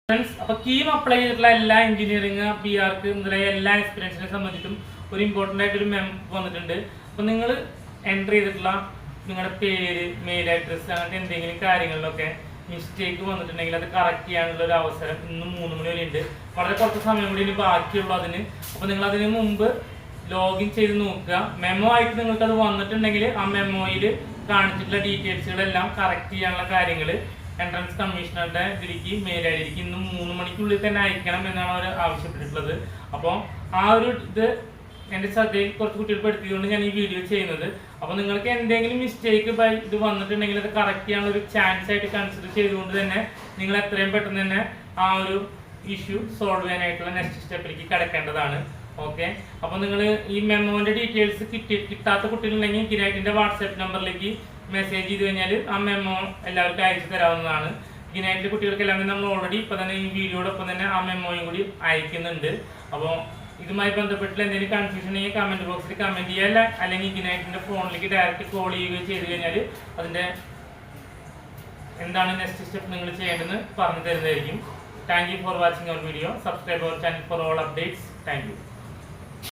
Friends, അപ്പോൾ KEAM apply ചെയ്തിട്ടുള്ള എല്ലാ എഞ്ചിനീയറിംഗ് പി ആർക്ക് മുതലായ എല്ലാ എക്സ്പീരിയൻസിനെ സംബന്ധിച്ചും ഒരു ഇമ്പോർട്ടൻ്റ് ആയിട്ടൊരു മെം വന്നിട്ടുണ്ട്. അപ്പോൾ നിങ്ങൾ എൻ്റർ ചെയ്തിട്ടുള്ള നിങ്ങളുടെ പേര്, മെയിൽ അഡ്രസ്സ്, അങ്ങനത്തെ എന്തെങ്കിലും കാര്യങ്ങളിലൊക്കെ മിസ്റ്റേക്ക് വന്നിട്ടുണ്ടെങ്കിൽ അത് കറക്റ്റ് ചെയ്യാനുള്ള ഒരു അവസരം ഇന്ന് 3 മണി വരെ ഉണ്ട്. വളരെ കുറച്ച് സമയം കൂടി ഇനി ബാക്കിയുള്ളൂ അതിന്. അപ്പോൾ നിങ്ങൾ അതിന് മുമ്പ് ലോഗിൻ ചെയ്ത് നോക്കുക. മെമ്മോ ആയിട്ട് നിങ്ങൾക്ക് അത് വന്നിട്ടുണ്ടെങ്കിൽ ആ മെമ്മോയിൽ കാണിച്ചിട്ടുള്ള ഡീറ്റെയിൽസുകളെല്ലാം കറക്റ്റ് ചെയ്യാനുള്ള കാര്യങ്ങൾ എൻട്രൻസ് കമ്മീഷണറുടെ ഇതിലേക്ക് മെയിൽ ആയിരിക്കും. ഇന്ന് 3 മണിക്കുള്ളിൽ തന്നെ അയക്കണം എന്നാണ് അവർ ആവശ്യപ്പെട്ടിട്ടുള്ളത്. അപ്പോൾ ആ ഒരു ഇത് എൻ്റെ ശ്രദ്ധയിൽ കുറച്ച് കുട്ടികൾ പെടുത്തിയതുകൊണ്ട് ഞാൻ ഈ വീഡിയോ ചെയ്യുന്നത്. അപ്പോൾ നിങ്ങൾക്ക് എന്തെങ്കിലും മിസ്റ്റേക്ക് ഇത് വന്നിട്ടുണ്ടെങ്കിൽ അത് കറക്റ്റ് ചെയ്യാനുള്ള ഒരു ചാൻസ് ആയിട്ട് കൺസിഡർ ചെയ്തുകൊണ്ട് തന്നെ നിങ്ങൾ എത്രയും പെട്ടെന്ന് തന്നെ ആ ഒരു ഇഷ്യൂ സോൾവ് ചെയ്യാനായിട്ടുള്ള നെക്സ്റ്റ് സ്റ്റെപ്പിലേക്ക് കിടക്കേണ്ടതാണ്. ഓക്കെ, അപ്പോൾ നിങ്ങൾ ഈ മെമ്മോൻ്റെ ഡീറ്റെയിൽസ് കിട്ടാത്ത കുട്ടികളുണ്ടെങ്കിൽ ഗിനൈറ്റിൻ്റെ വാട്സാപ്പ് നമ്പറിലേക്ക് മെസ്സേജ് ചെയ്ത് കഴിഞ്ഞാൽ ആ മെമ്മോ എല്ലാവർക്കും അയച്ചു തരാവുന്നതാണ്. ഗിനൈറ്റിലെ കുട്ടികൾക്കെല്ലാം തന്നെ നമ്മൾ ഓൾറെഡി ഇപ്പോൾ തന്നെ ഈ വീഡിയോടൊപ്പം തന്നെ ആ മെമ്മോയും കൂടി അയക്കുന്നുണ്ട്. അപ്പോൾ ഇതുമായി ബന്ധപ്പെട്ടുള്ള എന്തെങ്കിലും കൺഫ്യൂഷൻ ഉണ്ടെങ്കിൽ കമൻറ്റ് ബോക്സിൽ കമൻറ്റ് ചെയ്യുക, അല്ലെങ്കിൽ ഗിനൈറ്റിൻ്റെ ഫോണിലേക്ക് ഡയറക്റ്റ് കോൾ ചെയ്യുകയോ ചെയ്ത് കഴിഞ്ഞാൽ അതിൻ്റെ എന്താണ് നെക്സ്റ്റ് സ്റ്റെപ്പ് നിങ്ങൾ ചെയ്യേണ്ടതെന്ന് പറഞ്ഞു തരുന്നതായിരിക്കും. Thank you for watching our video. Subscribe our channel for all updates. Thank U.